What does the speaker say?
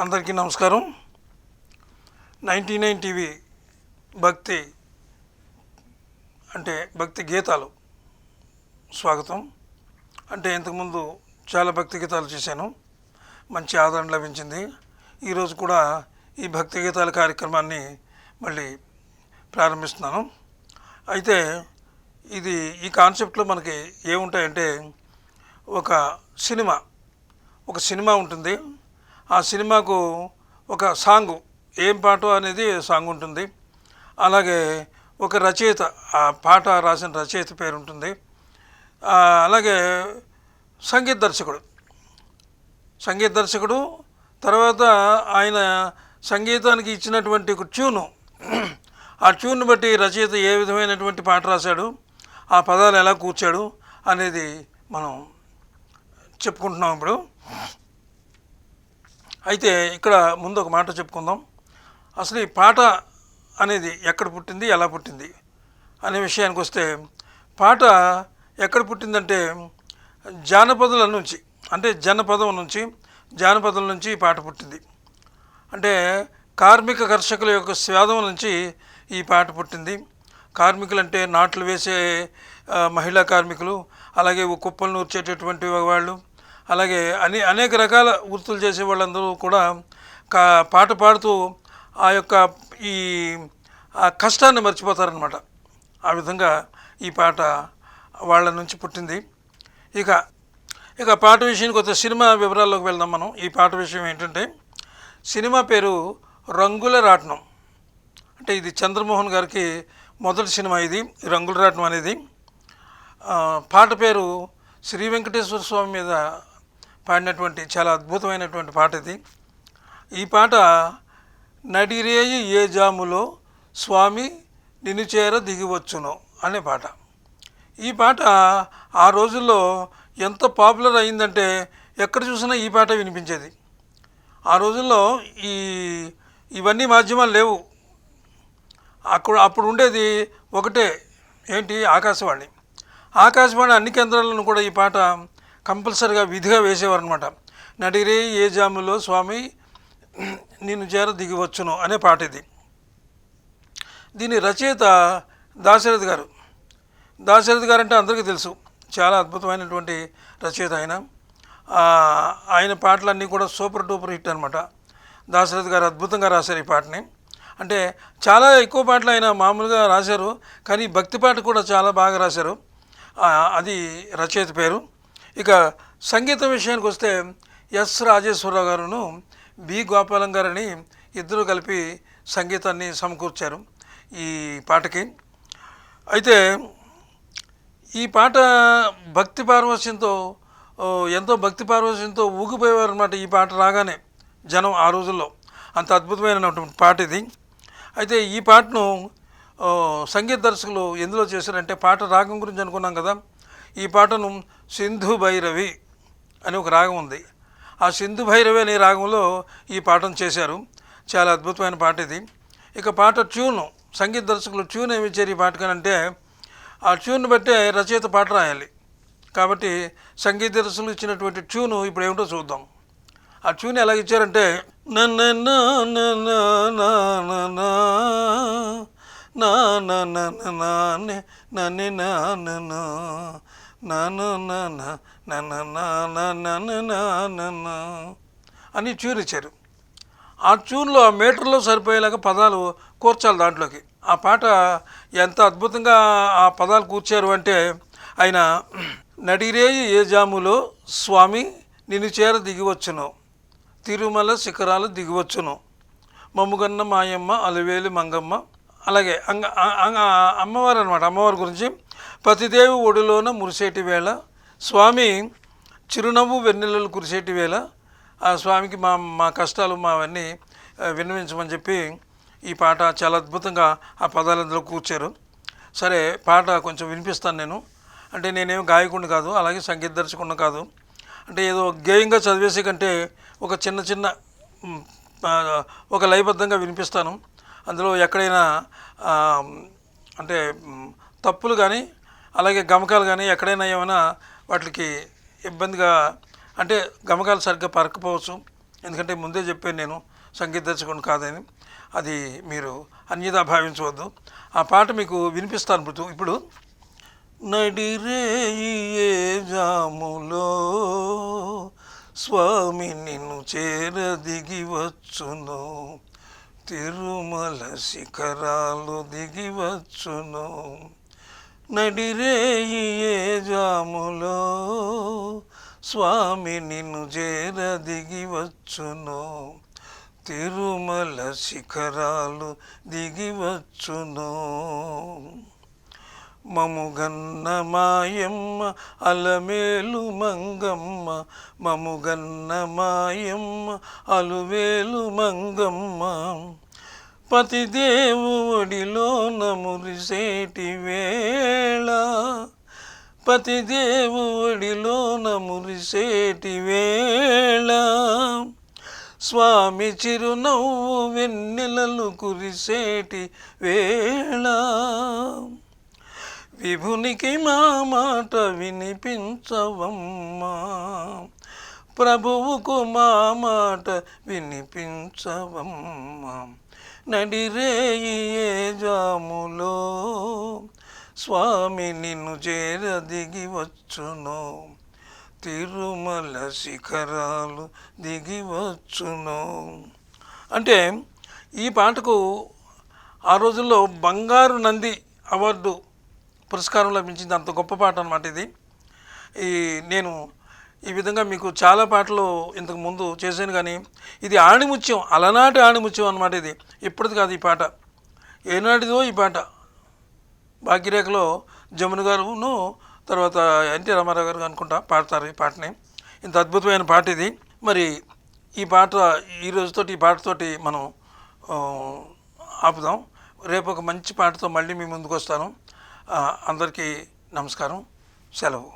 అందరికీ నమస్కారం. 99 టీవీ భక్తి భక్తి గీతాలు స్వాగతం. ఇంతకుముందు చాలా భక్తి గీతాలు చేశాను, మంచి ఆదరణ లభించింది. ఈరోజు కూడా ఈ భక్తి గీతాల కార్యక్రమాన్ని మళ్ళీ ప్రారంభిస్తున్నాను. అయితే ఈ కాన్సెప్ట్లో మనకి ఏముంటాయంటే, ఒక సినిమా ఉంటుంది. ఆ సినిమాకు ఒక సాంగు, ఏం పాటో అనేది సాంగ్ ఉంటుంది. అలాగే ఒక రచయిత, ఆ పాట రాసిన రచయిత పేరు ఉంటుంది. అలాగే సంగీత దర్శకుడు తర్వాత ఆయన సంగీతానికి ఇచ్చినటువంటి ఒక ట్యూను, ఆ ట్యూన్ను బట్టి రచయిత ఏ విధమైనటువంటి పాట రాశాడు, ఆ పదాలు ఎలా కూర్చాడు అనేది మనం చెప్పుకుంటున్నాం ఇప్పుడు. అయితే ఇక్కడ ముందు ఒక మాట చెప్పుకుందాం. అసలు ఈ పాట అనేది ఎక్కడ పుట్టింది, ఎలా పుట్టింది అనే విషయానికి వస్తే, పాట ఎక్కడ పుట్టిందంటే జానపదాల నుంచి, జానపదం నుంచి ఈ పాట పుట్టింది. కార్మిక కర్షకుల యొక్క స్వాదం నుంచి ఈ పాట పుట్టింది. కార్మికులు అంటే నాట్లు వేసే మహిళా కార్మికులు, అలాగే కుప్పలు నూర్చేటటువంటి వాళ్ళు, అలాగే అనేక రకాల వృత్తులు చేసే వాళ్ళందరూ కూడా పాట పాడుతూ ఆ యొక్క ఆ కష్టాన్ని మర్చిపోతారనమాట. ఆ విధంగా ఈ పాట వాళ్ళ నుంచి పుట్టింది. ఇక పాట విషయానికి వస్తే సినిమా వివరాల్లోకి వెళ్దాం మనం. ఈ పాట విషయం ఏంటంటే, సినిమా పేరు రంగుల రాట్నం. ఇది చంద్రమోహన్ గారికి మొదటి సినిమా ఇది, రంగుల రాట్నం అనేది. పాట పేరు శ్రీ వెంకటేశ్వర స్వామి మీద పాడినటువంటి చాలా అద్భుతమైనటువంటి పాట ఇది. ఈ పాట నడిరేయి ఏ జాములో స్వామి నిన్ను చేర దిగివచ్చును అనే పాట. ఈ పాట ఆ రోజుల్లో ఎంత పాపులర్ అయిందంటే, ఎక్కడ చూసినా ఈ పాట వినిపించేది. ఆ రోజుల్లో ఇవన్నీ మాధ్యమాలు లేవు. అప్పుడు ఉండేది ఒకటే, ఏంటి, ఆకాశవాణి అన్ని కేంద్రాలను కూడా ఈ పాట కంపల్సరిగా విధిగా వేసేవారు అనమాట. నడిరే ఏ జాములో స్వామి నిన్ను చేర దిగివచ్చును అనే పాట ఇది. దీని రచయిత దాశరథి గారు అంటే అందరికీ తెలుసు, చాలా అద్భుతమైనటువంటి రచయిత ఆయన పాటలన్నీ కూడా సూపర్ డూపర్ హిట్ అనమాట. దాశరథి గారు అద్భుతంగా రాశారు ఈ పాటని. చాలా ఎక్కువ పాటలు ఆయన మామూలుగా రాశారు, కానీ భక్తి పాట కూడా చాలా బాగా రాశారు. అది రచయిత పేరు. ఇక సంగీతం విషయానికి వస్తే, ఎస్ రాజేశ్వరరావు గారును బి గోపాలం గారని ఇద్దరు కలిపి సంగీతాన్ని సమకూర్చారు ఈ పాటకి. అయితే ఈ పాట ఎంతో భక్తి పారవశ్యంతో ఊగిపోయేవారు అనమాట. ఈ పాట రాగానే జనం ఆ రోజుల్లో, అంత అద్భుతమైనటువంటి పాట ఇది. అయితే ఈ పాటను సంగీత దర్శకులు ఎందులో చేశారంటే, పాట రాగం గురించి అనుకున్నాం కదా, ఈ పాటను సింధు భైరవి అని ఒక రాగం ఉంది. ఆ సింధు భైరవి అనే రాగంలో ఈ పాటను చేశారు. చాలా అద్భుతమైన పాట ఇది. ఇక పాట సంగీత దర్శకులు ట్యూన్ ఏమి ఇచ్చారు ఈ పాటకనంటే, ఆ ట్యూన్ బట్టే రచయిత పాట రాయాలి. కాబట్టి సంగీత దర్శకులు ఇచ్చినటువంటి ట్యూను ఇప్పుడు ఏమిటో చూద్దాం. ఆ ట్యూన్ ఎలా ఇచ్చారంటే, అని ట్యూన్ ఇచ్చారు. ఆ ట్యూన్లో ఆ మీటర్లో సరిపోయేలాగా పదాలు కూర్చాలి దాంట్లోకి. ఆ పాట ఎంత అద్భుతంగా ఆ పదాలు కూర్చారు అంటే, ఆయన నడిరేయి ఏ జాములో స్వామి నిన్ను చేర దిగివచ్చును, తిరుమల శిఖరాలు దిగివచ్చును, మమ్ముగన్న మాయమ్మ అలవేలి మంగమ్మ. అలాగే అమ్మవారు అనమాట. అమ్మవారి గురించి, పతిదేవి ఒడిలోన మురిసేటి వేళ స్వామి చిరునవ్వు వెన్నెలలు కురిసేటి వేళ, ఆ స్వామికి మా కష్టాలు మావన్నీ విన్నవించమని చెప్పి ఈ పాట చాలా అద్భుతంగా ఆ పదాలందరూ కూర్చారు. సరే, పాట కొంచెం వినిపిస్తాను నేను. నేనేం గాయకుడిని కాదు, అలాగే సంగీత దర్శకుడిని కాదు. ఏదో గేయంగా చదివేసే కంటే ఒక చిన్న ఒక లయబద్ధంగా వినిపిస్తాను. అందులో ఎక్కడైనా తప్పులు కానీ, అలాగే గమకాలు కానీ ఎక్కడైనా ఏమైనా వాటికి ఇబ్బందిగా, గమకాలు సరిగ్గా పరకపోవచ్చు, ఎందుకంటే ముందే చెప్పాను నేను సంగీత దర్శకుని కాదని. అది మీరు అన్యదా భావించవద్దు. ఆ పాట మీకు వినిపిస్తాను ఇప్పుడు. నడిరేయి ఏ జాములో స్వామి నిన్ను చేర దిగి వచ్చును, తిరుమల శిఖరాలు దిగి వచ్చును. నడిరేయి ఏ జాములో స్వామి నిన్ను చేర దిగి వచ్చును, తిరుమల శిఖరాలు దిగి వచ్చును. మముగన్న మాయమ్మ అలమేలు మంగమ్మ, మముగన్న మాయమ్మ అలువేలు మంగమ్మ, పతిదేవు ఒడిలోన మురిసేటి వేళ, పతిదేవు ఒడిలోన మురిసేటి వేళ, స్వామి చిరునవ్వు వెన్నెలలు కురిసేటి వేళ, విభునికి మా మాట వినిపించవమ్మా, ప్రభువుకు మా మాట వినిపించవమ్మా. నడిరేయి ఏ జాములో స్వామి నిన్ను చేర దిగి వచ్చును, తిరుమల శిఖరాలు దిగి వచ్చును. అంటే ఈ పాటకు ఆ రోజుల్లో బంగారు నంది అవార్డు పురస్కారం లభించింది. అంత గొప్ప పాట అన్నమాట ఇది. నేను ఈ విధంగా మీకు చాలా పాటలు ఇంతకు ముందు చేశాను, కానీ ఇది ఆణిముత్యం, అలనాటి ఆణిముత్యం అన్నమాట. ఇది ఇప్పటిది కాదు, ఈ పాట ఏనాటిదో. ఈ పాట భాగ్యరేఖలో జమున గారును తర్వాత ఎన్టీ రామారావు గారు అనుకుంటా పాడతారు ఈ పాటని. ఇంత అద్భుతమైన పాట ఇది. మరి ఈ పాట ఈ పాటతోటి మనం ఆపుదాం. రేపు ఒక మంచి పాటతో మళ్ళీ మీ ముందుకు వస్తాను. అందరికీ నమస్కారం, సెలవు.